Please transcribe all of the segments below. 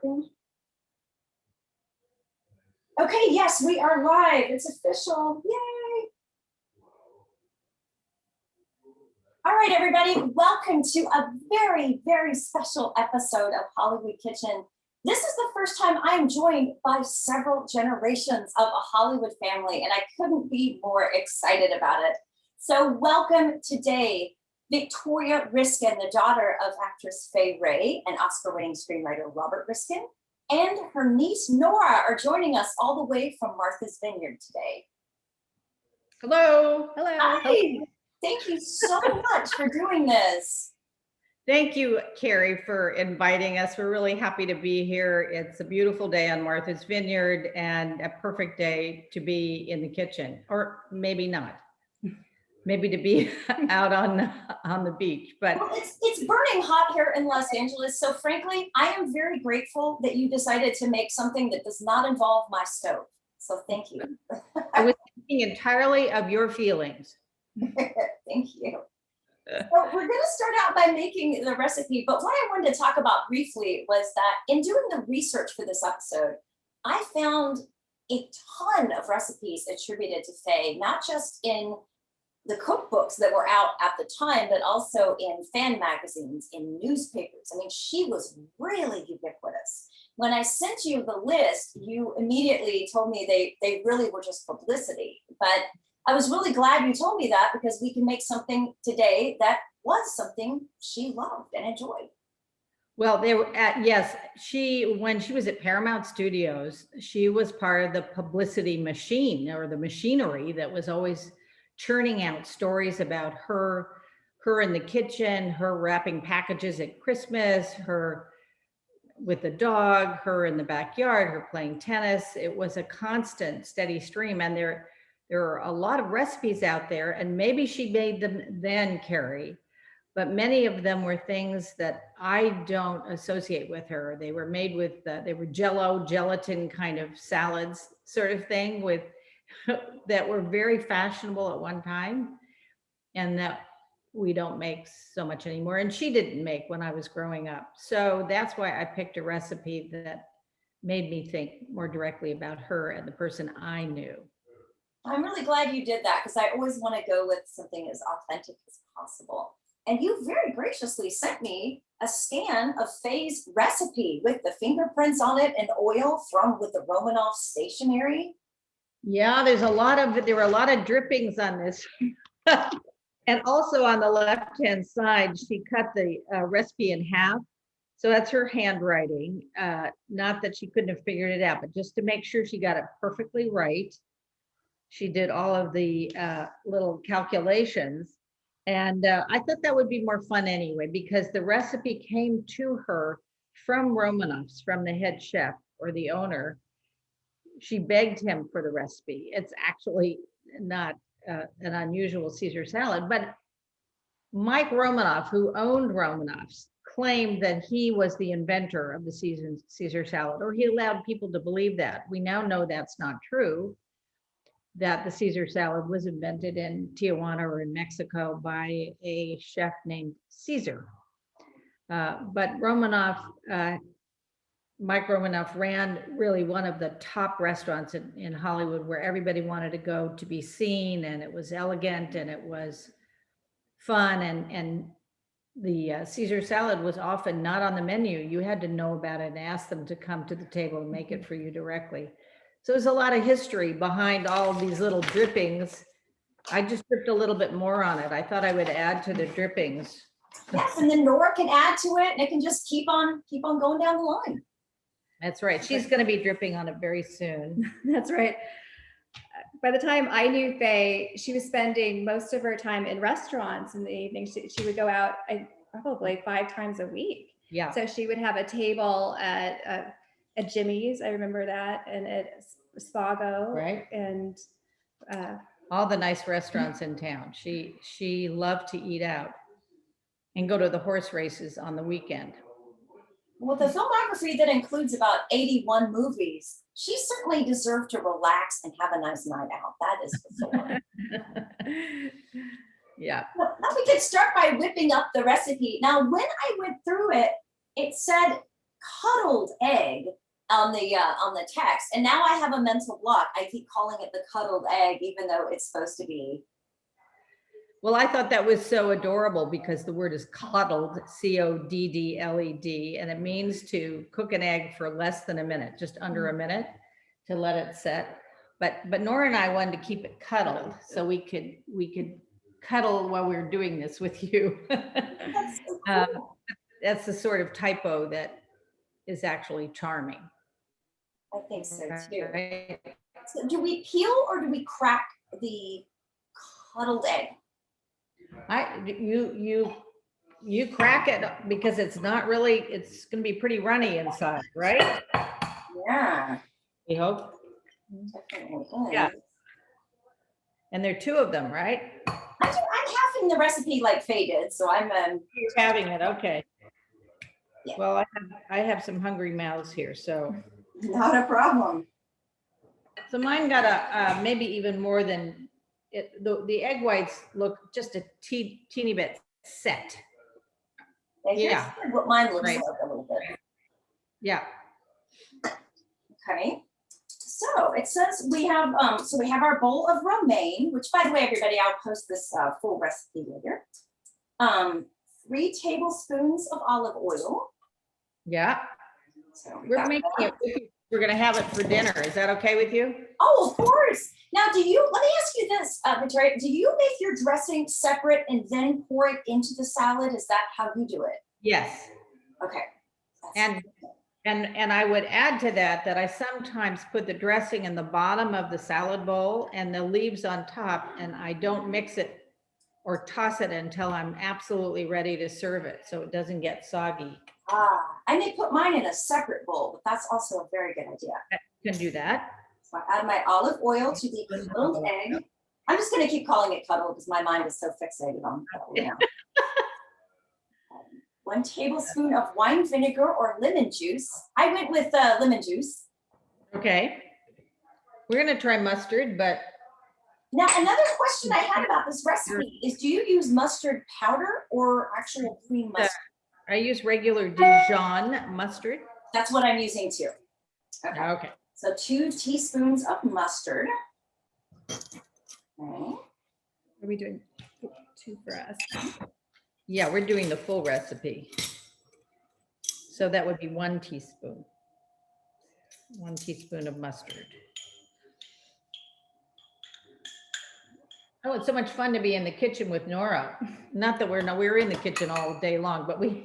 working? Okay, yes, we are live. It's official. Yay. All right, everybody, welcome to a very, very special episode of Hollywood Kitchen. This is the first time I'm joined by several generations of a Hollywood family, and I couldn't be more excited about it. So welcome today, Victoria Riskin, the daughter of actress Fay Wray and Oscar-winning screenwriter Robert Riskin, and her niece Nora are joining us all the way from Martha's Vineyard today. Hello. Hello. Hi. Thank you so much for doing this. Thank you, Carrie, for inviting us. We're really happy to be here. It's a beautiful day on Martha's Vineyard and a perfect day to be in the kitchen, or maybe not. Maybe to be out on the beach. But well, it's burning hot here in Los Angeles. So frankly, I am very grateful that you decided to make something that does not involve my stove. So thank you. I was thinking entirely of your feelings. Thank you. So we're going to start out by making the recipe, but what I wanted to talk about briefly was that in doing the research for this episode, I found a ton of recipes attributed to Fay, not just in the cookbooks that were out at the time, but also in fan magazines, in newspapers. I mean, she was really ubiquitous. When I sent you the list, you immediately told me they really were just publicity, but I was really glad you told me that because we can make something today that was something she loved and enjoyed. Well, they were yes, when she was at Paramount Studios, she was part of the publicity machine or the machinery that was always churning out stories about her in the kitchen, her wrapping packages at Christmas, her with the dog, her in the backyard, her playing tennis. It was a constant, steady stream, and there are a lot of recipes out there, and maybe she made them then, Carrie, but many of them were things that I don't associate with her. They were made with, they were gelatin kind of salads sort of thing with that were very fashionable at one time and that we don't make so much anymore. And she didn't make when I was growing up. So that's why I picked a recipe that made me think more directly about her and the person I knew. I'm really glad you did that because I always want to go with something as authentic as possible. And you very graciously sent me a scan of Fay's recipe with the fingerprints on it and oil with the Romanov stationery. Yeah, there were a lot of drippings on this. And also on the left-hand side, she cut the recipe in half. So that's her handwriting. Not that she couldn't have figured it out, but just to make sure she got it perfectly right. She did all of the little calculations. And I thought that would be more fun anyway, because the recipe came to her from Romanov's, from the head chef or the owner. She begged him for the recipe. It's actually not an unusual Caesar salad, but Mike Romanov, who owned Romanov's, claimed that he was the inventor of the Caesar salad, or he allowed people to believe that. We now know that's not true, that the Caesar salad was invented in Tijuana or in Mexico by a chef named Caesar. But Mike Romanoff ran really one of the top restaurants in Hollywood where everybody wanted to go to be seen, and it was elegant and it was fun. And the Caesar salad was often not on the menu. You had to know about it and ask them to come to the table and make it for you directly. So there's a lot of history behind all of these little drippings. I just dripped a little bit more on it. I thought I would add to the drippings. Yes, and then Nora can add to it and it can just keep on going down the line. That's right. She's going to be dripping on it very soon. That's right. By the time I knew Fay, she was spending most of her time in restaurants in the evening. She would go out probably 5 times a week. Yeah. So she would have a table at Jimmy's, I remember that, and at Spago, right, and all the nice restaurants in town. She loved to eat out and go to the horse races on the weekend. With a filmography that includes about 81 movies, she certainly deserved to relax and have a nice night out. That is for sure. Yeah. Well, let me get started by whipping up the recipe. Now, when I went through it, it said cuddled egg on the text, and now I have a mental block. I keep calling it the cuddled egg, even though it's supposed to be. Well, I thought that was so adorable because the word is coddled, C-O-D-D-L-E-D, and it means to cook an egg for less than a minute, just under a minute, to let it set. But Nora and I wanted to keep it cuddled, so we could cuddle while we were doing this with you. That's so cool. That's the sort of typo that is actually charming. I think so too. Right? So do we peel or do we crack the cuddled egg? You crack it because it's not really, it's going to be pretty runny inside, right? Yeah. We hope. Definitely. Yeah. And there are two of them, right? I'm having the recipe like Fay did, so I'm You're having it, okay. Yeah. Well, I have some hungry mouths here, so. Not a problem. So mine got a maybe even more than it. The egg whites look just a teeny bit set. Yeah. Here's what mine looks Right. like a little bit. Yeah. Okay. So it says we have our bowl of romaine, which, by the way, everybody, I'll post this full recipe later. 3 tablespoons of olive oil. Yeah. So We're making it. We're gonna have it for dinner. Is that okay with you? Oh, of course. Now, let me ask you this, Victoria, do you make your dressing separate and then pour it into the salad? Is that how you do it? Yes. Okay. And I would add to that I sometimes put the dressing in the bottom of the salad bowl and the leaves on top, and I don't mix it or toss it until I'm absolutely ready to serve it, so it doesn't get soggy. I may put mine in a separate bowl, but that's also a very good idea. You can do that. So I add my olive oil to the cuddled egg. I'm just going to keep calling it cuddle because my mind is so fixated on cuddle now. 1 tablespoon of wine vinegar or lemon juice. I went with lemon juice. Okay. We're going to try mustard, but. Now, another question I had about this recipe is, do you use mustard powder or actual cream mustard? I use regular Dijon mustard. That's what I'm using too. Okay. So 2 teaspoons of mustard. Okay. Are we doing 2 for us? Yeah, we're doing the full recipe. So that would be 1 teaspoon. 1 teaspoon of mustard. Oh, it's so much fun to be in the kitchen with Nora. Not that we're in the kitchen all day long, but we're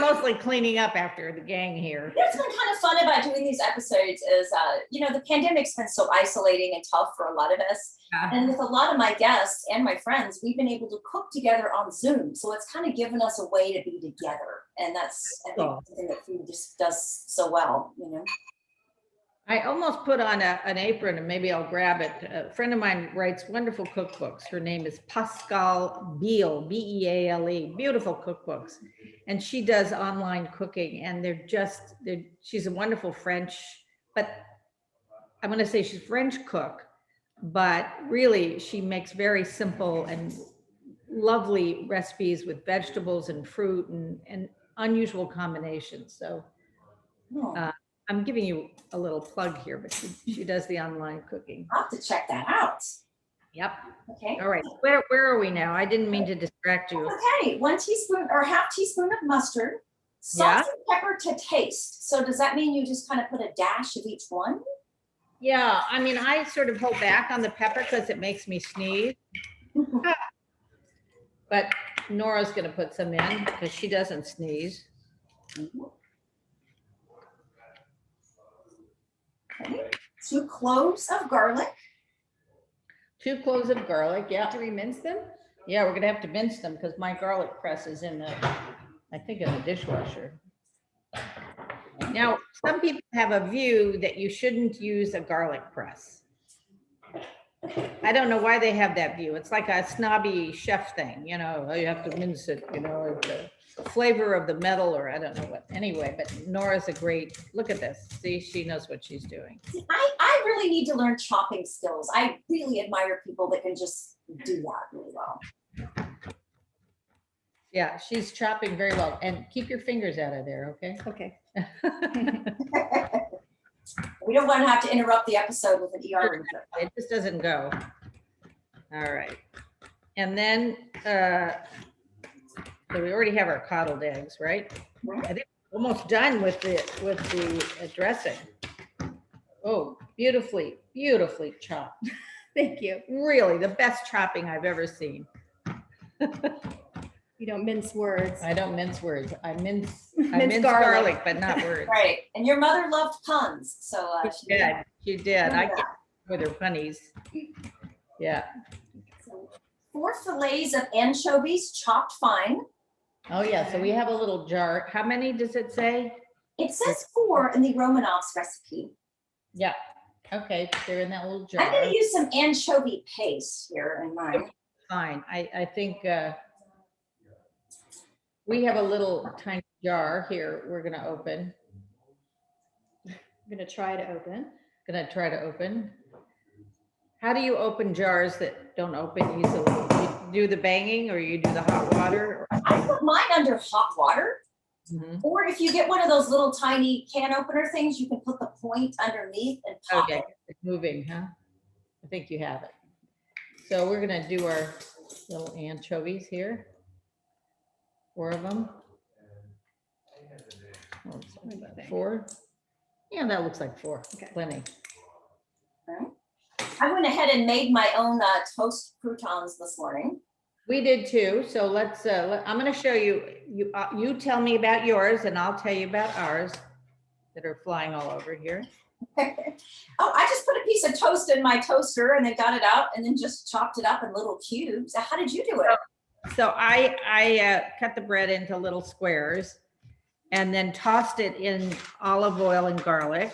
mostly cleaning up after the gang here. What's been kind of fun about doing these episodes is, the pandemic's been so isolating and tough for a lot of us. Yeah. And with a lot of my guests and my friends, we've been able to cook together on Zoom. So it's kind of given us a way to be together. And that's, I think, something that food just does so well, I almost put on an apron, and maybe I'll grab it. A friend of mine writes wonderful cookbooks. Her name is Pascal Beale, B-E-A-L-E, beautiful cookbooks. And she does online cooking, and she's a wonderful French, but I'm going to say she's French cook, but really she makes very simple and lovely recipes with vegetables and fruit and unusual combinations. So I'm giving you a little plug here, but she does the online cooking. I'll have to check that out. Yep. Okay. All right. Where are we now? I didn't mean to distract you. Okay. 1 teaspoon or ½ teaspoon of mustard, salt and pepper to taste. So does that mean you just kind of put a dash of each one? Yeah. I mean, I sort of hold back on the pepper because it makes me sneeze. But Nora's going to put some in because she doesn't sneeze. Okay. 2 cloves of garlic. 2 cloves of garlic. Yeah. Do we mince them? Yeah, we're going to have to mince them because my garlic press is in I think in the dishwasher. Now, some people have a view that you shouldn't use a garlic press. I don't know why they have that view. It's like a snobby chef thing, you have to mince it, the flavor of the metal, or I don't know what. Anyway, but Nora's a great, look at this. See, she knows what she's doing. I really need to learn chopping skills. I really admire people that can just do that really well. Yeah, she's chopping very well. And keep your fingers out of there, okay? Okay. We don't want to have to interrupt the episode with an ER research. It just doesn't go. All right. And then, so we already have our coddled eggs, right? I think we're almost done with the dressing. Oh, beautifully, beautifully chopped. Thank you. Really, the best chopping I've ever seen. You don't mince words. I don't mince words. I mince Mince garlic, but not words. Right. And your mother loved puns. So She did. She did. I get with her funnies. Yeah. 4 fillets of anchovies chopped fine. Oh, yeah. So we have a little jar. How many does it say? It says 4 in the Romanov's recipe. Yeah. Okay. They're in that little I'm jar. going to use some anchovy paste here in mine. Fine. I think we have a little tiny jar here we're going to open. I'm gonna try to open. Going to try to open. How do you open jars that don't open easily? You do the banging or you do the hot water? I put mine under hot water. Mhm. Or if you get one of those little tiny can opener things, you can put the point underneath and pop Okay, it. it's moving, huh? I think you have it. So we're gonna do our little anchovies here. 4 of them. Oh, it's What do you think? 4. Yeah, that looks like 4. Okay. Plenty. I went ahead and made my own toast croutons this morning. We did too. So let's. I'm going to show you. You tell me about yours, and I'll tell you about ours that are flying all over here. Oh, I just put a piece of toast in my toaster and then got it out and then just chopped it up in little cubes. How did you do it? So I cut the bread into little squares, and then tossed it in olive oil and garlic.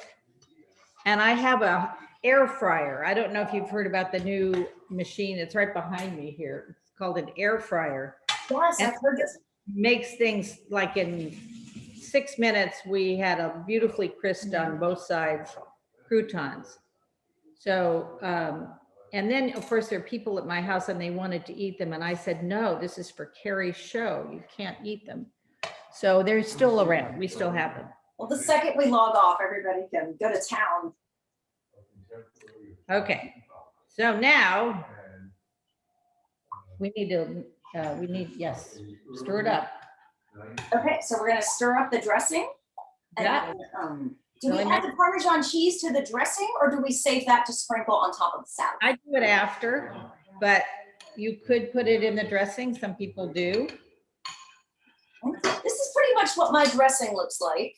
And I have a air fryer. I don't know if you've heard about the new machine. It's right behind me here. It's called an air fryer. Yes, And I've heard this. makes things like in 6 minutes, we had a beautifully crisped on both sides croutons. So, and then of course there are people at my house and they wanted to eat them. And I said, no, this is for Carrie's show. You can't eat them. So they're still around. We still have them. Well, the second we log off, everybody can go to town. Okay. So now we need, yes, stir it up. Okay, so we're gonna stir up the dressing. And Yeah. then, do we add the Parmesan cheese to the dressing or do we save that to sprinkle on top of the salad? I do it after, but you could put it in the dressing. Some people do. This is pretty much what my dressing looks like.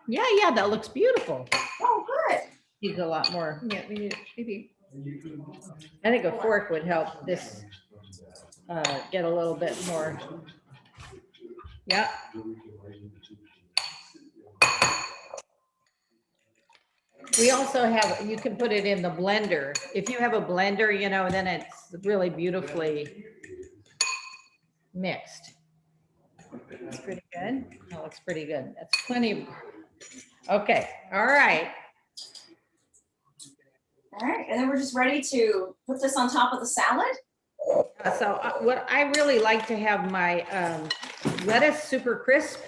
Yeah, that looks beautiful. Oh, good. Needs a lot more. Yeah, we need maybe. I think a fork would help this get a little bit more. Yeah. We also have, you can put it in the blender. If you have a blender, then it's really beautifully mixed. It's pretty good. That looks pretty good. That's plenty. Okay, all right. All right, and then we're just ready to put this on top of the salad. So what I really like to have my lettuce super crisp.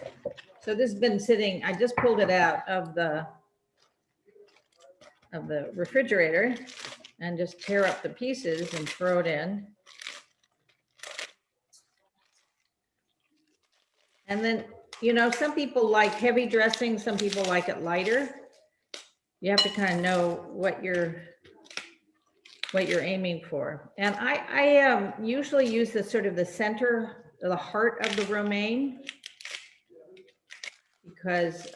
So this has been sitting, I just pulled it out of the refrigerator and just tear up the pieces and throw it in. And then, some people like heavy dressing, some people like it lighter. You have to kind of know what you're aiming for. And I usually use the sort of the center, the heart of the romaine because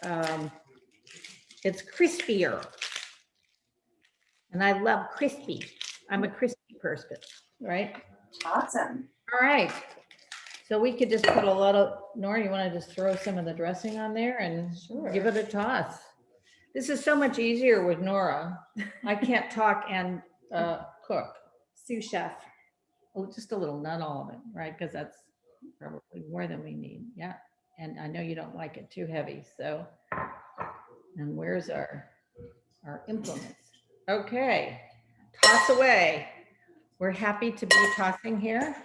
it's crispier. And I love crispy. I'm a crispy person, right? Awesome. All right. So we could just put a lot of, Nora, you want to just throw some of the dressing on there and give it a toss? This is so much easier with Nora. I can't talk and cook. Sous chef. Oh, just a little, not all of it, right? Because that's probably more than we need. Yeah. And I know you don't like it too heavy. So, and where's our implements? Okay. Toss away. We're happy to be tossing here.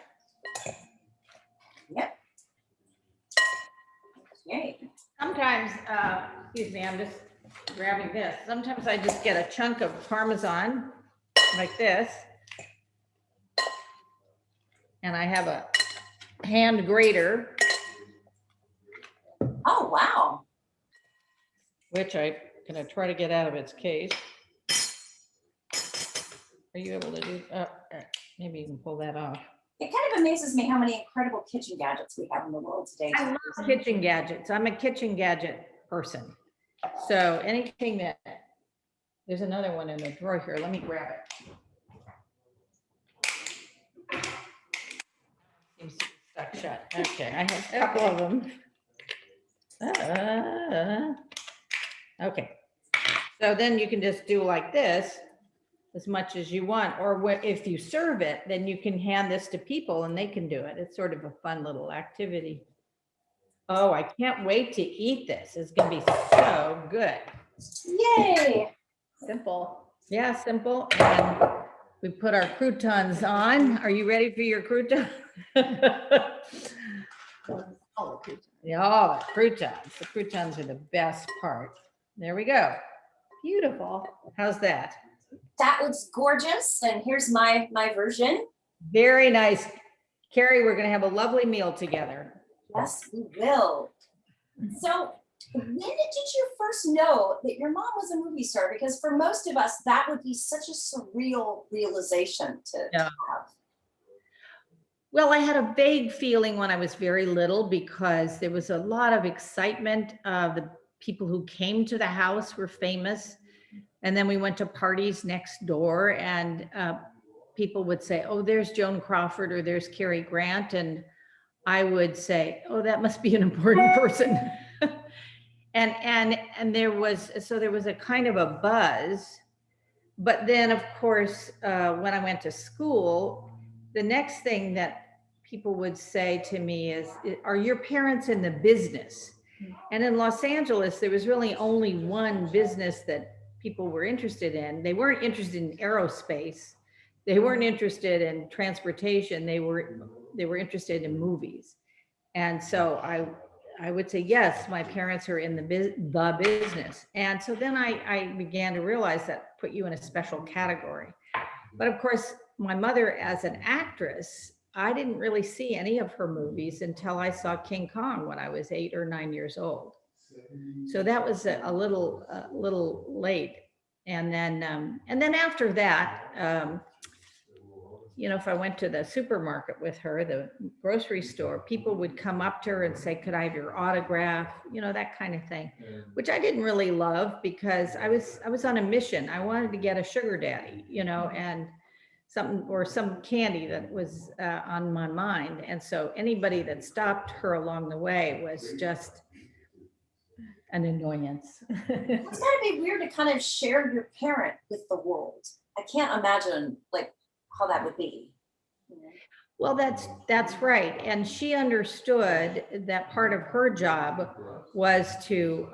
Sometimes, excuse me, I'm just grabbing this. Sometimes I just get a chunk of Parmesan like this. And I have a hand grater, Oh, wow. which I'm gonna try to get out of its case. Are you able to do, maybe you can pull that off. It kind of amazes me how many incredible kitchen gadgets we have in the world today. I love kitchen gadgets. I'm a kitchen gadget person. So anything that, there's another one in the drawer here. Let me grab it. Seems to be stuck shut. Okay, I have a couple of them. Okay. So then you can just do like this as much as you want, or if you serve it, then you can hand this to people and they can do it. It's sort of a fun little activity. Oh, I can't wait to eat this. It's gonna be so good. Yay. Simple. Yeah, simple. And we put our croutons on. Are you ready for your crouton? Yeah, the croutons. The croutons are the best part. There we go. Beautiful. How's that? That looks gorgeous. And here's my version. Very nice. Carrie, we're gonna have a lovely meal together. Yes, we will. So when did you first know that your mom was a movie star? Because for most of us, that would be such a surreal realization to Yeah. have. Well, I had a vague feeling when I was very little because there was a lot of excitement. The people who came to the house were famous. And then we went to parties next door and people would say, oh, there's Joan Crawford or there's Cary Grant. And I would say, oh, that must be an important person. and there was a kind of a buzz. But then, of course, when I went to school, the next thing that people would say to me is, are your parents in the business? And in Los Angeles, there was really only one business that people were interested in. They weren't interested in aerospace. They weren't interested in transportation. They were interested in movies. And so I would say, yes, my parents are in the business. And so then I began to realize that put you in a special category. But of course, my mother as an actress, I didn't really see any of her movies until I saw King Kong when I was 8 or 9 years old. So that was a little late. And then after that, you know, if I went to the supermarket with her, the grocery store, people would come up to her and say, could I have your autograph? You know, that kind of thing, which I didn't really love because I was on a mission. I wanted to get a sugar daddy, you know, and some candy that was on my mind. And so anybody that stopped her along the way was just an annoyance. It's gotta be weird to kind of share your parent with the world. I can't imagine like how that would be. Well, that's right. And she understood that part of her job was to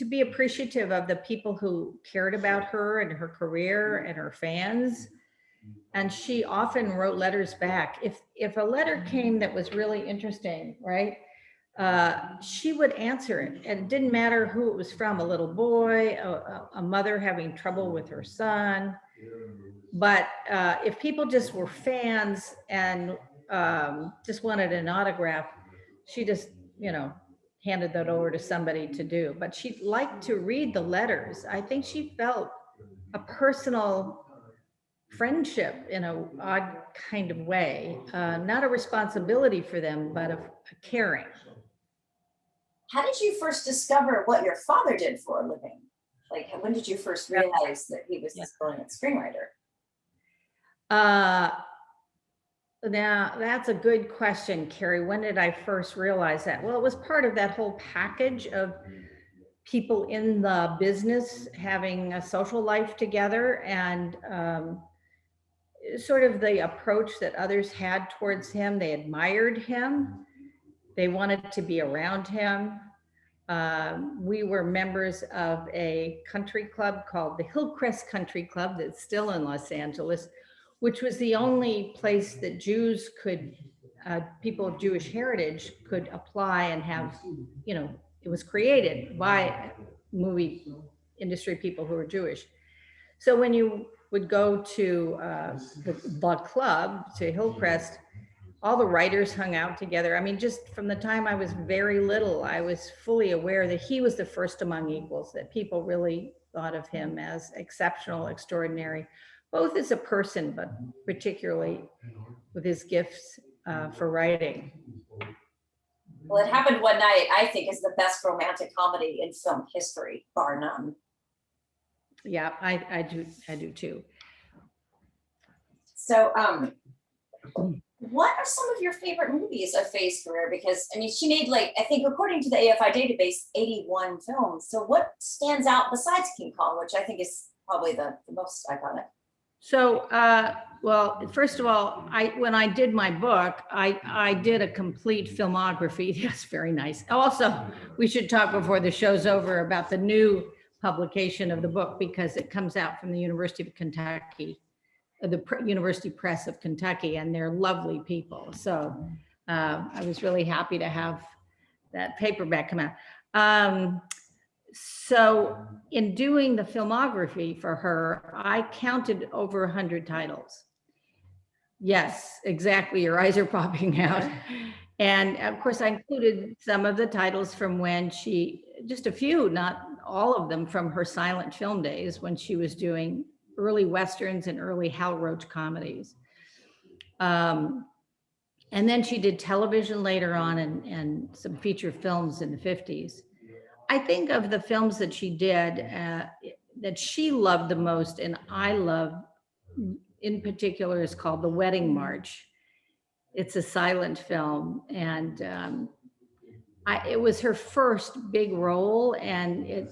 be appreciative of the people who cared about her and her career and her fans. And she often wrote letters back. If a letter came that was really interesting, right? She would answer it, and it didn't matter who it was from, a little boy, a mother having trouble with her son. But if people just were fans and just wanted an autograph, she just, you know, handed that over to somebody to do. But she liked to read the letters. I think she felt a personal friendship in a odd kind of way, not a responsibility for them, but a caring. How did you first discover what your father did for a living? Like, when did you first realize that he was this brilliant screenwriter? Now that's a good question, Carrie. When did I first realize that? Well, it was part of that whole package of people in the business having a social life together and sort of the approach that others had towards him. They admired him. They wanted to be around him. We were members of a country club called the Hillcrest Country Club that's still in Los Angeles, which was the only place that Jews could, people of Jewish heritage could apply and have, you know, it was created by movie industry people who were Jewish. So when you would go to the club, to Hillcrest, all the writers hung out together. I mean, just from the time I was very little, I was fully aware that he was the first among equals, that people really thought of him as exceptional, extraordinary, both as a person, but particularly with his gifts for writing. Well, It Happened One Night, I think, is the best romantic comedy in film history, bar none. Yeah, I do too. So, what are some of your favorite movies of Faye's career? Because I mean, she made, like, I think according to the AFI database, 81 films. So what stands out besides King Kong, which I think is probably the most iconic? So, well, first of all, when I did my book, I did a complete filmography. Yes, very nice. Also, we should talk before the show's over about the new publication of the book, because it comes out from the University of Kentucky, the University Press of Kentucky, and they're lovely people. So I was really happy to have that paperback come out. So in doing the filmography for her, I counted over 100 titles. Yes, exactly. Your eyes are popping out. And of course, I included some of the titles from when just a few, not all of them, from her silent film days when she was doing early Westerns and early Hal Roach comedies. And then she did television later on, and some feature films in the 50s. I think of the films that she did that she loved the most, and I love in particular, is called The Wedding March. It's a silent film, and it was her first big role, and it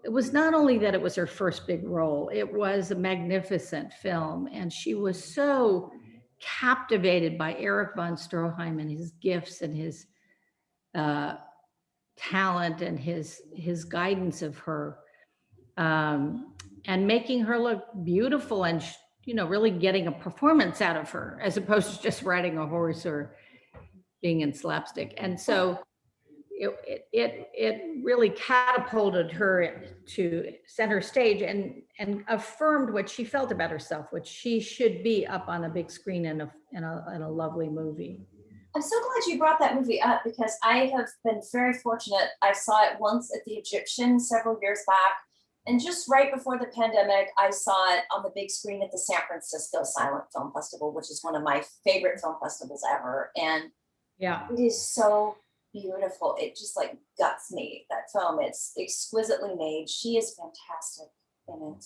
was not only that it was her first big role, it was a magnificent film, and she was so captivated by Erich von Stroheim and his gifts and his talent and his guidance of her, and making her look beautiful, and really getting a performance out of her, as opposed to just riding a horse or being in slapstick. And so it really catapulted her to center stage, and affirmed what she felt about herself, which she should be up on a big screen in a lovely movie. I'm so glad you brought that movie up, because I have been very fortunate. I saw it once at the Egyptian several years back. And just right before the pandemic, I saw it on the big screen at the San Francisco Silent Film Festival, which is one of my favorite film festivals ever. And yeah, it is so beautiful. It just like guts me, that film. It's exquisitely made. She is fantastic in it.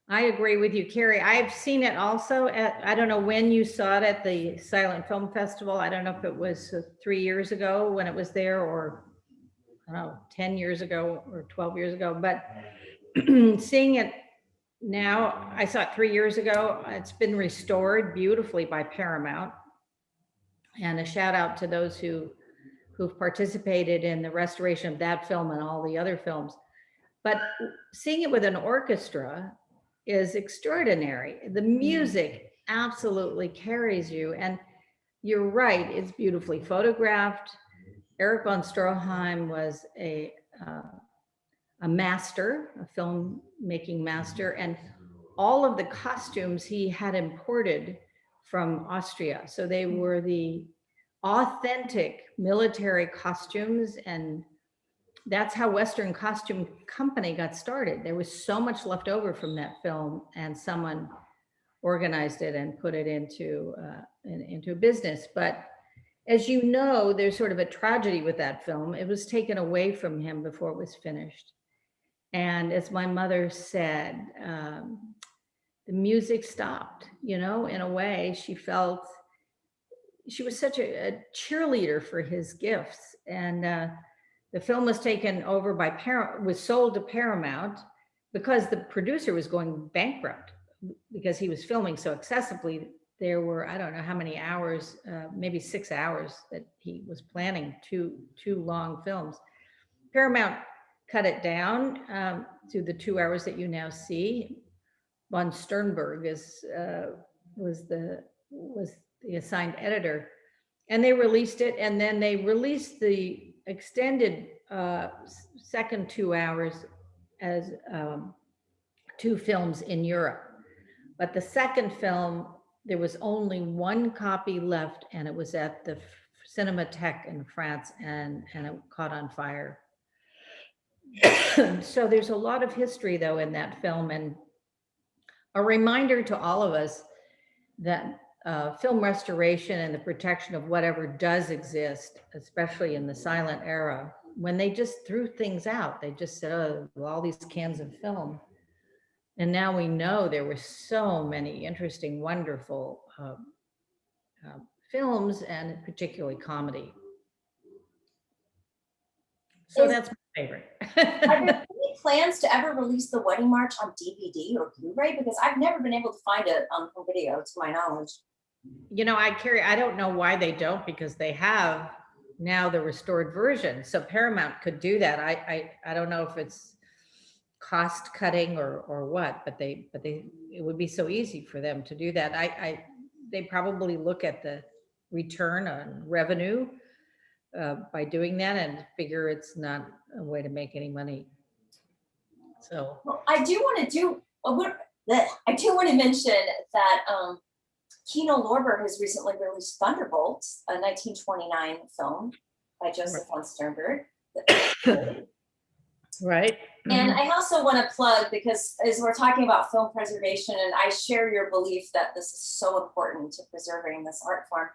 I agree with you, Carrie. I've seen it also I don't know when you saw it at the Silent Film Festival. I don't know if it was 3 years ago when it was there, or I don't know, 10 years ago or 12 years ago, but seeing it now, I saw it 3 years ago. It's been restored beautifully by Paramount. And a shout out to those who've participated in the restoration of that film and all the other films. But seeing it with an orchestra is extraordinary. The music absolutely carries you. And you're right, it's beautifully photographed. Erich von Stroheim was a master, a filmmaking master, and all of the costumes he had imported from Austria. So they were the authentic military costumes, and that's how Western Costume Company got started. There was so much left over from that film, and someone organized it and put it into a business. But as you know, there's sort of a tragedy with that film. It was taken away from him before it was finished. And as my mother said, the music stopped, in a way. She felt she was such a cheerleader for his gifts. And the film was taken over by was sold to Paramount, because the producer was going bankrupt because he was filming so excessively. There were, I don't know how many hours, maybe 6 hours that he was planning two long films. Paramount cut it down to the 2 hours that you now see. Von Sternberg was the assigned editor, and they released it. And then they released the extended second 2 hours as 2 films in Europe. But the second film, there was only one copy left, and it was at the Cinematheque in France, and it caught on fire. So there's a lot of history, though, in that film, and a reminder to all of us that film restoration and the protection of whatever does exist, especially in the silent era, when they just threw things out, they just said, oh, well, all these cans of film. And now we know there were so many interesting, wonderful films, and particularly comedy. So that's my favorite. Are there any plans to ever release The Wedding March on DVD or Blu-ray? Because I've never been able to find it on home video, to my knowledge. I don't know why they don't, because they have now the restored version. So Paramount could do that. I don't know if it's cost cutting or what, but it would be so easy for them to do that. They probably look at the return on revenue by doing that and figure it's not a way to make any money. So well, I do want to mention that Kino Lorber has recently released Thunderbolt, a 1929 film by Joseph von Sternberg. Right. And I also want to plug, because as we're talking about film preservation, and I share your belief that this is so important to preserving this art form,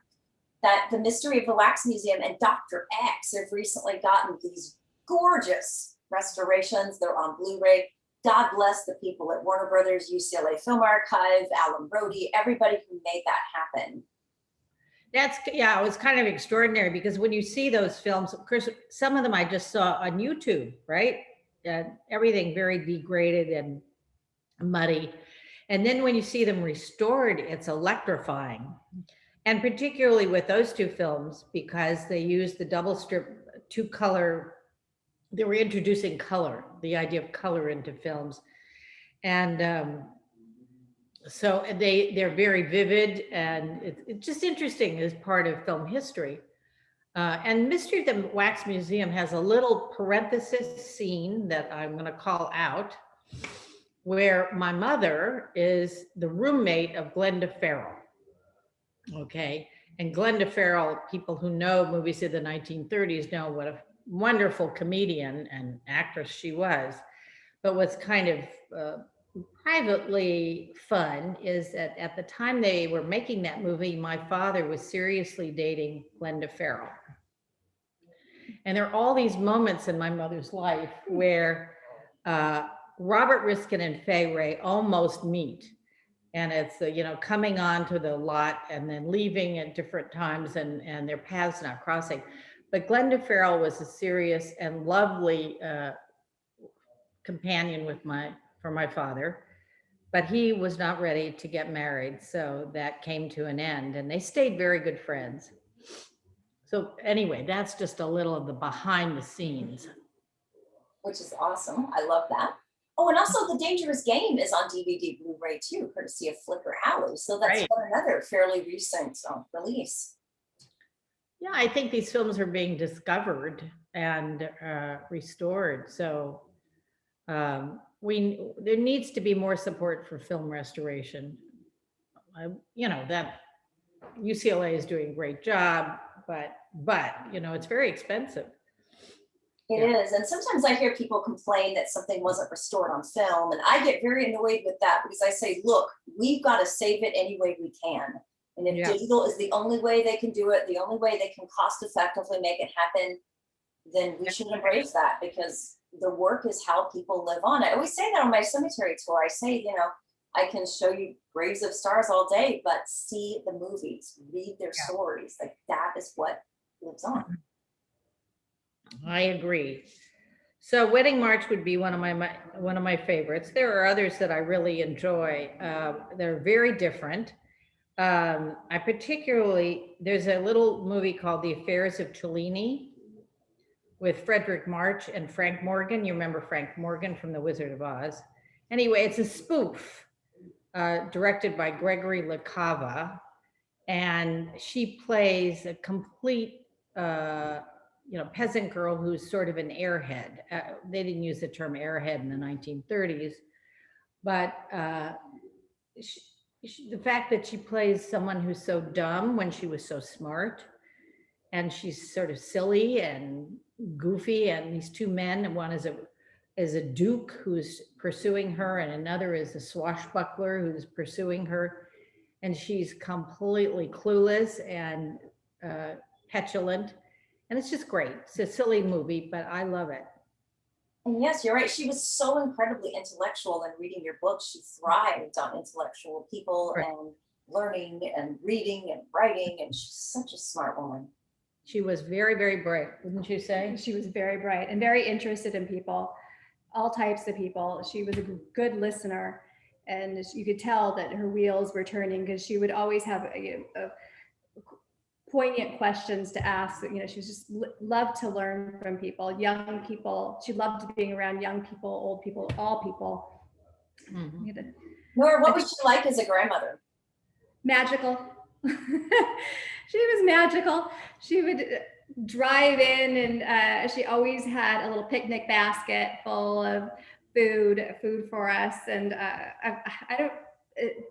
that the Mystery of the Wax Museum and Dr. X have recently gotten these gorgeous restorations. They're on Blu-ray. God bless the people at Warner Brothers, UCLA Film Archive, Alan Brody, everybody who made that happen. It was kind of extraordinary, because when you see those films, of course, some of them I just saw on YouTube, right? Everything very degraded and muddy. And then when you see them restored, it's electrifying. And particularly with those 2 films, because they used the double strip 2-color, they were introducing color, the idea of color into films. And so they're very vivid, and it's just interesting as part of film history. And Mystery of the Wax Museum has a little parenthesis scene that I'm going to call out, where my mother is the roommate of Glenda Farrell. Okay. And Glenda Farrell, people who know movies of the 1930s know what a wonderful comedian and actress she was. But what's kind of privately fun is that at the time they were making that movie, my father was seriously dating Glenda Farrell. And there are all these moments in my mother's life where Robert Riskin and Fay Wray almost meet. And it's, coming onto the lot and then leaving at different times, and their paths not crossing. But Glenda Farrell was a serious and lovely companion for my father, but he was not ready to get married. So that came to an end, and they stayed very good friends. So anyway, that's just a little of the behind the scenes. Which is awesome. I love that. Oh, and also The Dangerous Game is on DVD Blu-ray too, courtesy of Flicker Alley. So that's another fairly recent release. Yeah, I think these films are being discovered and restored. So there needs to be more support for film restoration. That UCLA is doing a great job, but it's very expensive. It is. And sometimes I hear people complain that something wasn't restored on film. And I get very annoyed with that, because I say, look, we've got to save it any way we can. And if digital is the only way they can do it, the only way they can cost effectively make it happen, then we should embrace that, because the work is how people live on. I always say that on my cemetery tour. I say, I can show you graves of stars all day, but see the movies, read their stories. Like, that is what lives on. I agree. So Wedding March would be one of my favorites. There are others that I really enjoy. They're very different. There's a little movie called The Affairs of Cellini with Frederick March and Frank Morgan. You remember Frank Morgan from The Wizard of Oz. Anyway, it's a spoof directed by Gregory LaCava, and she plays a complete peasant girl who's sort of an airhead. They didn't use the term airhead in the 1930s, but the fact that she plays someone who's so dumb when she was so smart, and she's sort of silly and goofy, and these two men, and one is a duke who's pursuing her, and another is a swashbuckler who's pursuing her, and she's completely clueless and petulant, and it's just great. It's a silly movie, but I love it. And yes, you're right. She was so incredibly intellectual, and reading your book, she thrived on intellectual people Right. and learning and reading and writing, and she's such a smart woman. She was very, very bright, wouldn't you say? She was very bright and very interested in people, all types of people. She was a good listener, and you could tell that her wheels were turning because she would always have a poignant questions to ask. She was just loved to learn from people, young people. She loved being around young people, old people, all people. Mhm. Nora, what was she like as a grandmother? Magical. She was magical. She would drive in, and she always had a little picnic basket full of food for us, and I don't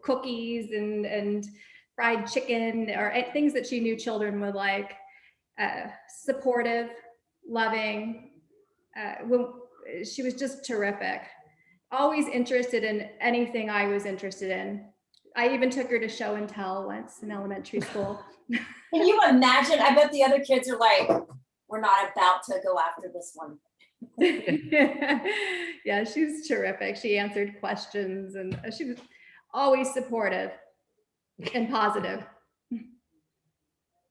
cookies and fried chicken or things that she knew children would like. Supportive, loving. She was just terrific. Always interested in anything I was interested in. I even took her to show and tell once in elementary school. Can you imagine? I bet the other kids are like, we're not about to go after this one. Yeah, she was terrific. She answered questions, and she was always supportive and positive.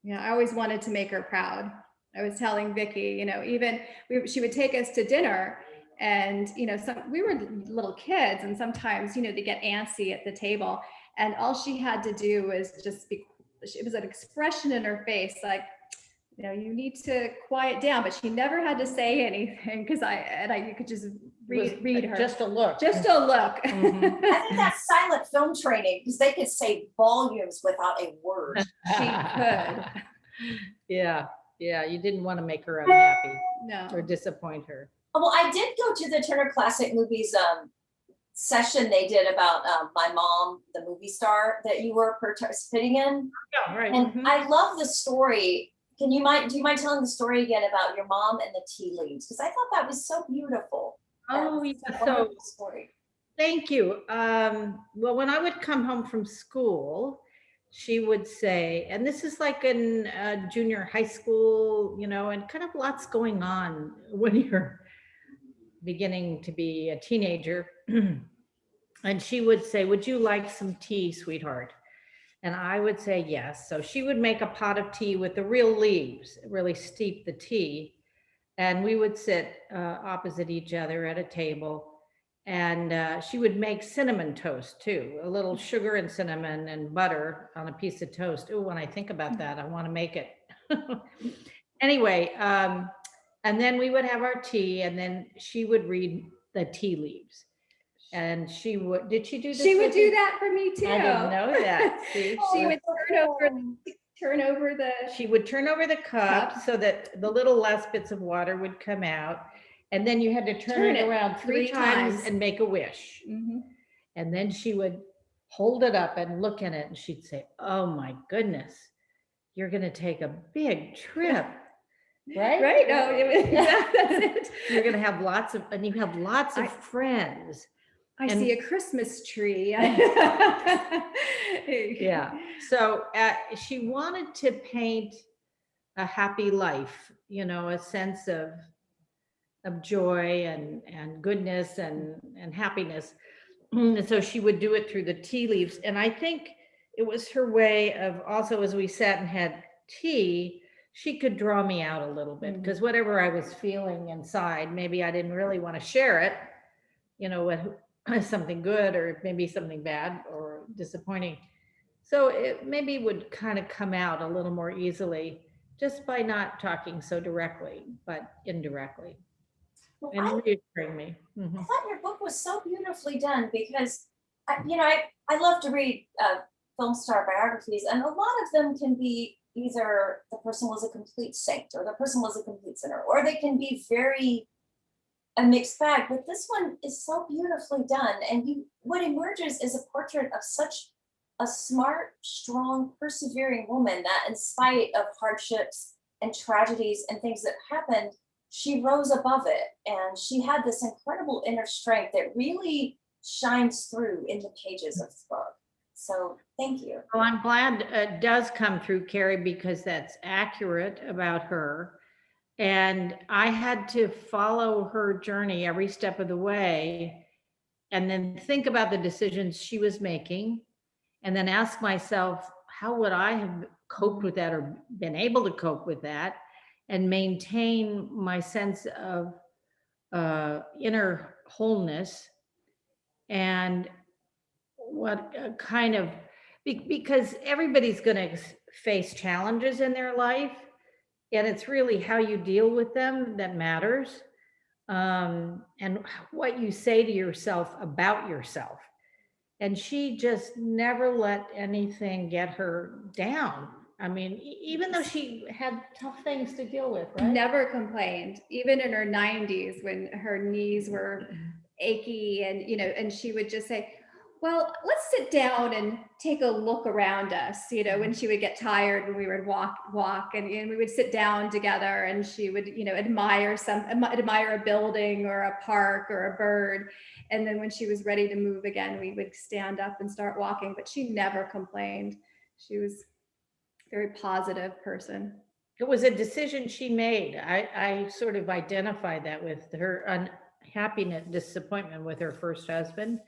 Yeah, I always wanted to make her proud. I was telling Vicki, even she would take us to dinner, and we were little kids, and sometimes they get antsy at the table, and all she had to do was just be. It was an expression in her face, like, you need to quiet down, but she never had to say anything because you could just read her. Just a look. Just a look. Mhm. I think that's silent film training, because they could say volumes without a word. She could. Yeah, you didn't want to make her unhappy No. or disappoint her. Well, I did go to the Turner Classic Movies session they did about my mom, the movie star that you were participating in. Yeah, right. And I love the story. Do you mind telling the story again about your mom and the tea leaves? Because I thought that was so beautiful. Oh, yeah. That's a So wonderful story. thank you. Well, when I would come home from school, she would say, and this is like in junior high school, and kind of lots going on when you're beginning to be a teenager. And she would say, would you like some tea, sweetheart? And I would say yes. So she would make a pot of tea with the real leaves, really steep the tea. And we would sit opposite each other at a table. And she would make cinnamon toast too, a little sugar and cinnamon and butter on a piece of toast. Oh, when I think about that, I want to make it. Anyway, and then we would have our tea, and then she would read the tea leaves. And did she do this? She would do that for me too. I didn't know that. See? She would turn over the. She would turn over the cup so that the little last bits of water would come out. And then you had to turn it around three times and make a wish. Mm-hmm. And then she would hold it up and look at it, and she'd say, oh my goodness, you're going to take a big trip. Right? Right. No, that's it. You're going to have lots of friends. I see a Christmas tree. Yeah. So she wanted to paint a happy life, a sense of joy and goodness and happiness. And so she would do it through the tea leaves. And I think it was her way of also, as we sat and had tea, she could draw me out a little bit, because whatever I was feeling inside, maybe I didn't really want to share it, with something good or maybe something bad or disappointing. So it maybe would kind of come out a little more easily just by not talking so directly, but indirectly. Well, And reassuring me. I thought your book was so beautifully done, because I love to read film star biographies, and a lot of them can be either the person was a complete saint or the person was a complete sinner, or they can be very a mixed bag. But this one is so beautifully done, and what emerges is a portrait of such a smart, strong, persevering woman that, in spite of hardships and tragedies and things that happened, she rose above it, and she had this incredible inner strength that really shines through in the pages of the book. So thank you. Well, I'm glad it does come through, Carrie, because that's accurate about her. And I had to follow her journey every step of the way and then think about the decisions she was making and then ask myself, how would I have coped with that or been able to cope with that and maintain my sense of inner wholeness and what kind of, because everybody's going to face challenges in their life, and it's really how you deal with them that matters, and what you say to yourself about yourself. And she just never let anything get her down. I mean, even though she had tough things to deal with, right? Never complained, even in her 90s when her knees were achy, and and she would just say, well, let's sit down and take a look around us, when she would get tired, when we would walk and we would sit down together, and she would admire a building or a park or a bird, and then when she was ready to move again, we would stand up and start walking. But she never complained. She was a very positive person. It was a decision she made. I sort of identify that with her unhappiness, disappointment with her first husband.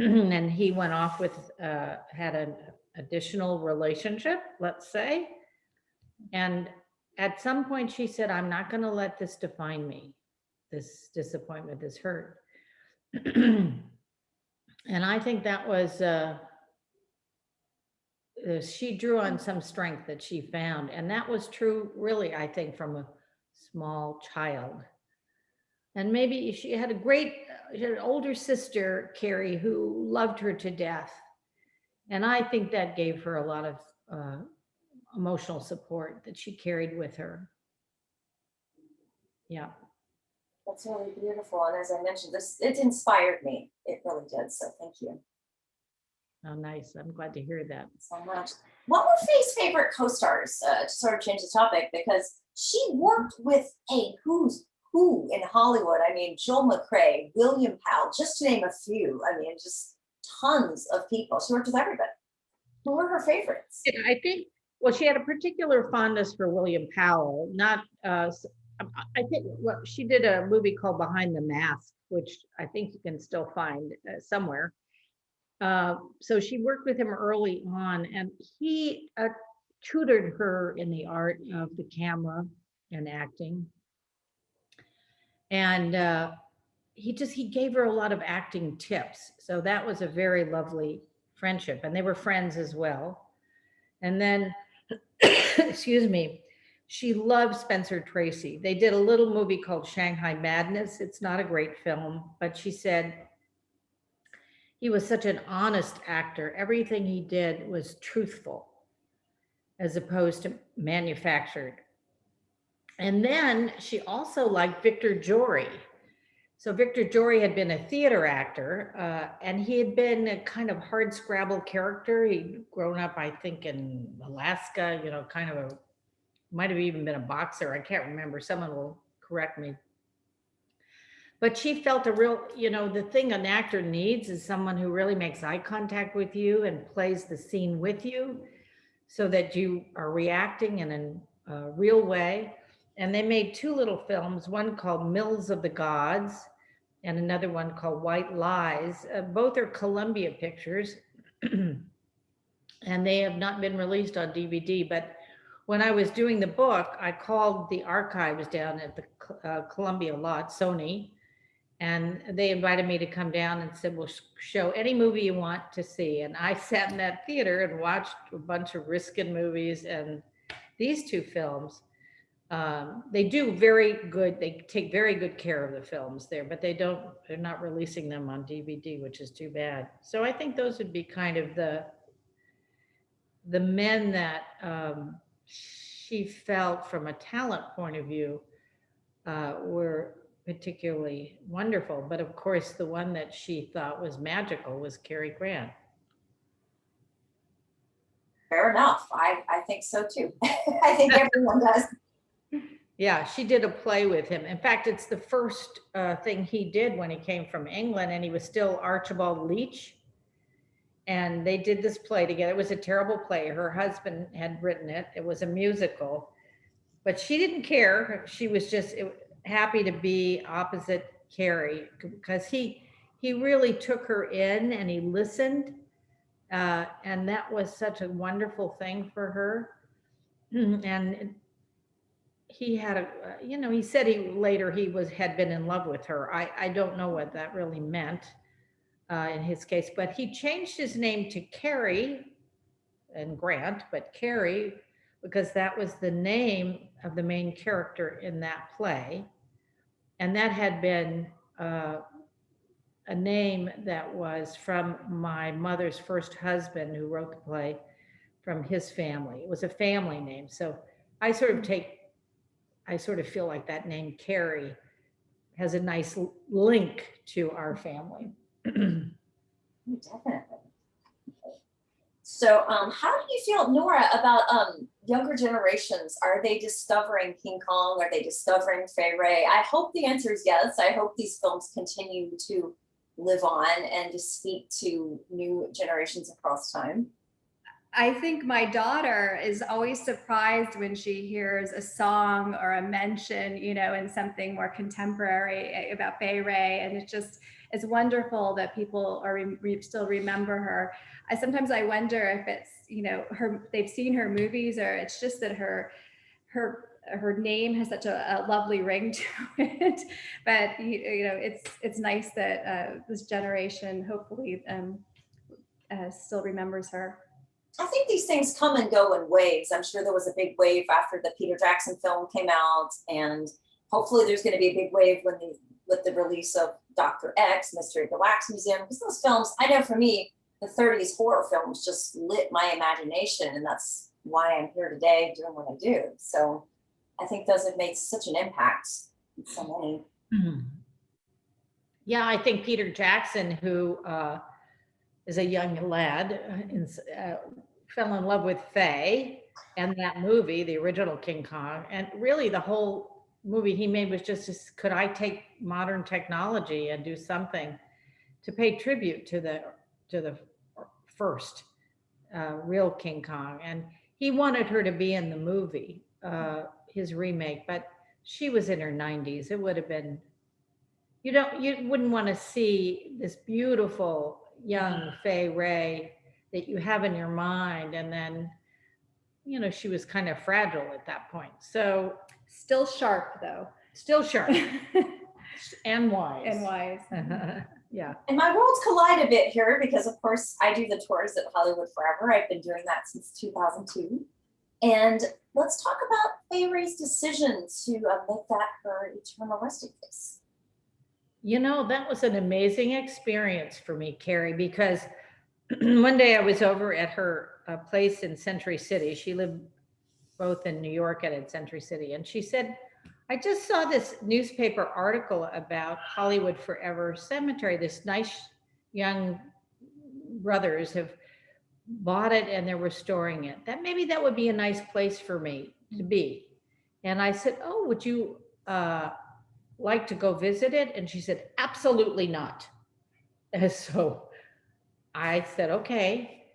And he went off with, had an additional relationship, let's say. And at some point she said, I'm not going to let this define me, this disappointment, this hurt. And I think that was, she drew on some strength that she found. And that was true, really, I think, from a small child. And maybe she had an older sister, Carrie, who loved her to death. And I think that gave her a lot of emotional support that she carried with her. Yeah. That's really beautiful. And as I mentioned, it inspired me. It really did. So thank you. Oh, nice. I'm glad to hear that. So much. What were Faye's favorite co-stars? To sort of change the topic, because she worked with a who's who in Hollywood. I mean, Joel McCrea, William Powell, just to name a few. I mean, just tons of people. She worked with everybody. Who were her favorites? I think, well, she had a particular fondness for William Powell. Not, I think, well, she did a movie called Behind the Mask, which I think you can still find somewhere. So she worked with him early on, and he tutored her in the art of the camera and acting. And he gave her a lot of acting tips. So that was a very lovely friendship, and they were friends as well. And then, excuse me, she loved Spencer Tracy. They did a little movie called Shanghai Madness. It's not a great film, but she said he was such an honest actor. Everything he did was truthful as opposed to manufactured. And then she also liked Victor Jory. So Victor Jory had been a theater actor, and he had been a kind of hard scrabble character. He'd grown up, I think, in Alaska, kind of might have even been a boxer. I can't remember. Someone will correct me. But she felt a real, the thing an actor needs is someone who really makes eye contact with you and plays the scene with you so that you are reacting in a real way. And they made two little films, one called Mills of the Gods and another one called White Lies. Both are Columbia Pictures, and they have not been released on DVD. But when I was doing the book, I called the archives down at the Columbia lot, Sony, and they invited me to come down and said, we'll show any movie you want to see. And I sat in that theater and watched a bunch of Riskin movies, and these two films. They do very good. They take very good care of the films there, but they're not releasing them on DVD, which is too bad. So I think those would be kind of the men that she felt from a talent point of view were particularly wonderful. But of course, the one that she thought was magical was Cary Grant. Fair enough. I think so too. I think everyone does. Yeah, she did a play with him. In fact, it's the first thing he did when he came from England, and he was still Archibald Leach. And they did this play together. It was a terrible play. Her husband had written it. It was a musical, but she didn't care. She was just happy to be opposite Cary because he really took her in and he listened. And that was such a wonderful thing for her. And he had he said had been in love with her. I don't know what that really meant in his case, but he changed his name to Cary and Grant, but Cary, because that was the name of the main character in that play. And that had been a name that was from my mother's first husband who wrote the play, from his family. It was a family name. So I sort of feel like that name Cary has a nice link to our family. Definitely. So how do you feel, Nora, about younger generations? Are they discovering King Kong? Are they discovering Fay Wray? I hope the answer is yes. I hope these films continue to live on and to speak to new generations across time. I think my daughter is always surprised when she hears a song or a mention, in something more contemporary about Fay Wray. And it's wonderful that people are still remember her. Sometimes I wonder if it's, they've seen her movies, or it's just that her name has such a lovely ring to it. But it's nice that this generation hopefully still remembers her. I think these things come and go in waves. I'm sure there was a big wave after the Peter Jackson film came out, and hopefully there's going to be a big wave with the release of Dr. X, Mystery of the Wax Museum, because those films, I know for me, the 30s horror films just lit my imagination, and that's why I'm here today doing what I do. So I think those have made such an impact in so many. Mm-hmm. Yeah, I think Peter Jackson, who is a young lad, fell in love with Fay and that movie, the original King Kong, and really the whole movie he made was just could I take modern technology and do something to pay tribute to the first real King Kong. And he wanted her to be in the movie, his remake, but she was in her 90s. It would have been, you wouldn't want to see this beautiful young Fay Wray that you have in your mind, and then she was kind of fragile at that point. So still sharp though. Still sharp. And wise. And wise. Yeah. And my worlds collide a bit here because, of course, I do the tours at Hollywood Forever. I've been doing that since 2002. And let's talk about Fay Wray's decision to make that her eternal resting place. That was an amazing experience for me, Carrie, because one day I was over at her place in Century City. She lived both in New York and in Century City. And she said, I just saw this newspaper article about Hollywood Forever Cemetery. This nice young brothers have bought it and they're restoring it. Maybe that would be a nice place for me to be. And I said, oh, would you like to go visit it? And she said, absolutely not. And so I said, okay.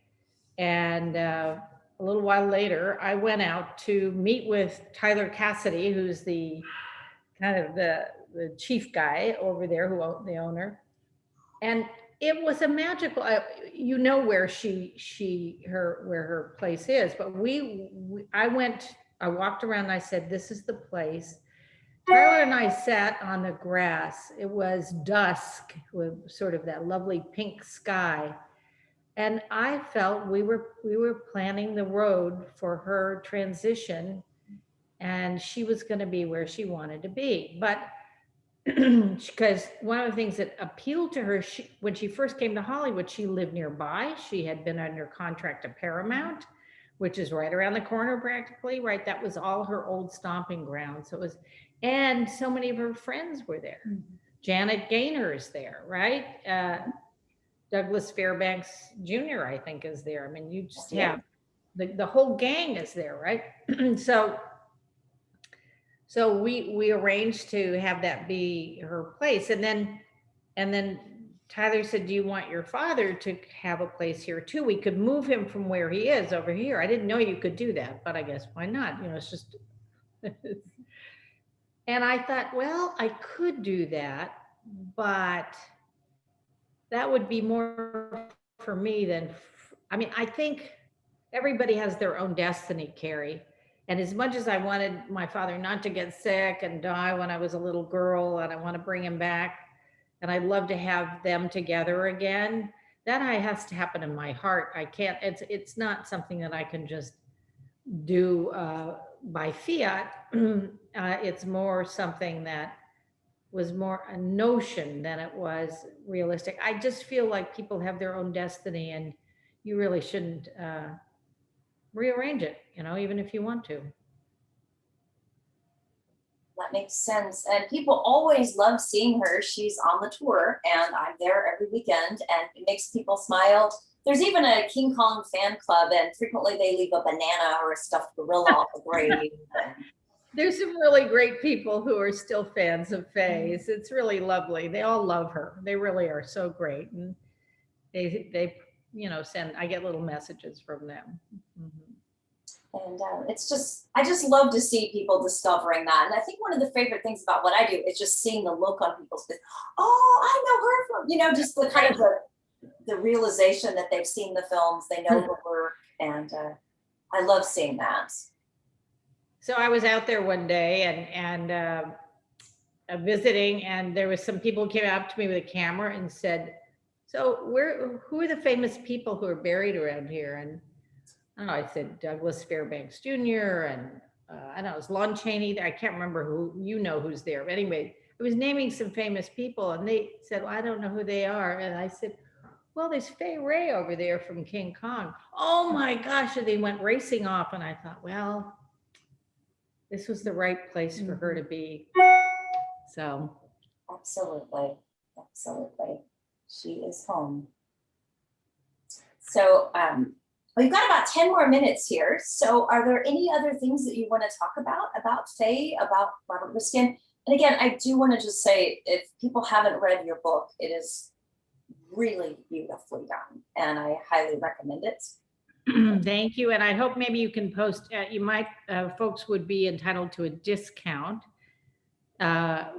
And a little while later, I went out to meet with Tyler Cassidy, who's the kind of the chief guy over there, the owner. And it was a magical, where where her place is, but I walked around and I said, this is the place. Tyler and I sat on the grass. It was dusk with sort of that lovely pink sky. And I felt we were planning the road for her transition, and she was going to be where she wanted to be. But because one of the things that appealed to her, when she first came to Hollywood, she lived nearby. She had been under contract to Paramount. which is right around the corner practically, right? That was all her old stomping ground. So it was, and so many of her friends were there. Janet Gaynor is there, right? Douglas Fairbanks Jr., I think, is there. I mean, you just have the whole gang is there, right? So we arranged to have that be her place, and then Tyler said, "Do you want your father to have a place here too? We could move him from where he is over here." I didn't know you could do that, but I guess why not? You know, it's just. And I thought, well, I could do that, but that would be more for me than. I mean, I think everybody has their own destiny, Carrie. And as much as I wanted my father not to get sick and die when I was a little girl, and I want to bring him back, and I'd love to have them together again, that has to happen in my heart. I can't, it's not something that I can just do by fiat. It's more something that was more a notion than it was realistic. I just feel like people have their own destiny, and you really shouldn't rearrange it, you know, even if you want to. That makes sense. And people always love seeing her. She's on the tour, and I'm there every weekend, and it makes people smile. There's even a King Kong fan club, and frequently they leave a banana or a stuffed gorilla off the grave. There's some really great people who are still fans of Fay's. It's really lovely. They all love her. They really are so great. And they you know, I get little messages from them. And it's just, I just love to see people discovering that. And I think one of the favorite things about what I do is just seeing the look on people's face. Oh, I know her from, you know, just the kind of the realization that they've seen the films, they know the work, and I love seeing that. So I was out there one day and visiting, and there was some people who came up to me with a camera and said, "So who are the famous people who are buried around here?" And I don't know, I said Douglas Fairbanks Jr. and I don't know, it was Lon Chaney. I can't remember who, you know who's there. But anyway, I was naming some famous people, and they said, "Well, I don't know who they are." And I said, "Well, there's Fay Wray over there from King Kong." "Oh my gosh," and they went racing off. And I thought, well, this was the right place for her to be. So. Absolutely. Absolutely. She is home. So, we've got about 10 more minutes here. So are there any other things that you want to talk about Fay, about Robert Riskin? And again, I do want to just say, if people haven't read your book, it is really beautifully done, and I highly recommend it. Thank you. And I hope maybe you can post, you might, folks would be entitled to a discount.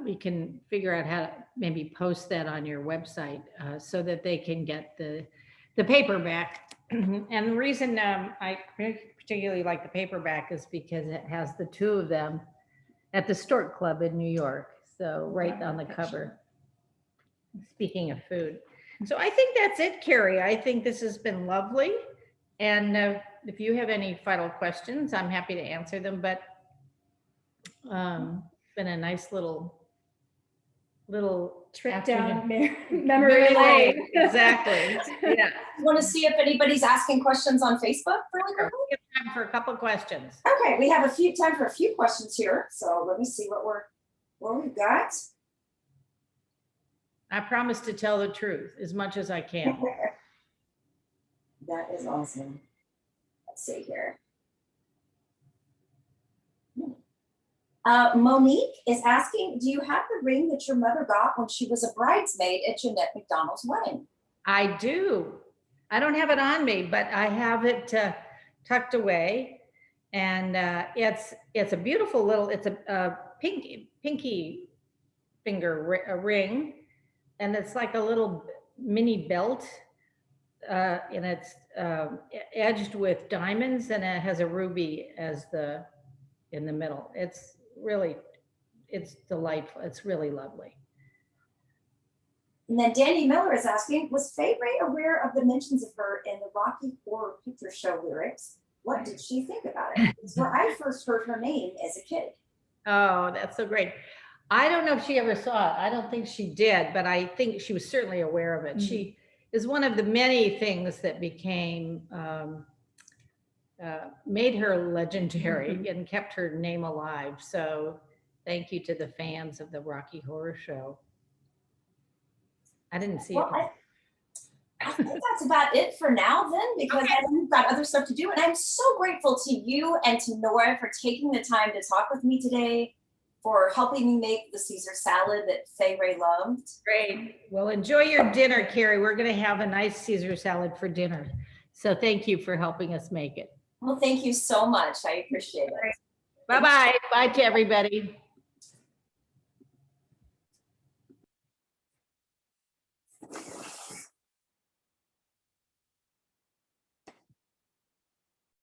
We can figure out how to maybe post that on your website so that they can get the paperback. And the reason I particularly like the paperback is because it has the two of them at the Stork Club in New York. So right on the cover. Speaking of food. So I think that's it, Carrie. I think this has been lovely. And if you have any final questions, I'm happy to answer them. But it's been a nice little trip afternoon. down memory lane. Exactly. Yeah. Want to see if anybody's asking questions on Facebook really quickly? We have time for a couple of questions. Okay, we have time for a few questions here. So let me see what we've got. I promise to tell the truth as much as I can. That is awesome. Let's see here. Monique is asking, do you have the ring that your mother got when she was a bridesmaid at Jeanette McDonald's wedding? I do. I don't have it on me, but I have it tucked away. And it's a beautiful little, it's a pinky finger ring. And it's like a little mini belt. And it's edged with diamonds, and it has a ruby in the middle. It's delightful. It's really lovely. And then Danny Miller is asking, was Fay Wray aware of the mentions of her in the Rocky Horror Picture Show lyrics? What did she think about it? It's where I first heard her name as a kid. Oh, that's so great. I don't know if she ever saw it. I don't think she did, but I think she was certainly aware of it. Mm-hmm. She is one of the many things that became made her legendary and kept her name alive. So thank you to the fans of the Rocky Horror Show. I didn't see Well, it. I think that's about it for now then, because I know you've got other stuff to do. And I'm so grateful to you and to Nora for taking the time to talk with me today, for helping me make the Caesar salad that Fay Wray loved. Great. Well, enjoy your dinner, Carrie. We're going to have a nice Caesar salad for dinner. So thank you for helping us make it. Well, thank you so much. I appreciate it. Bye-bye. Bye to everybody.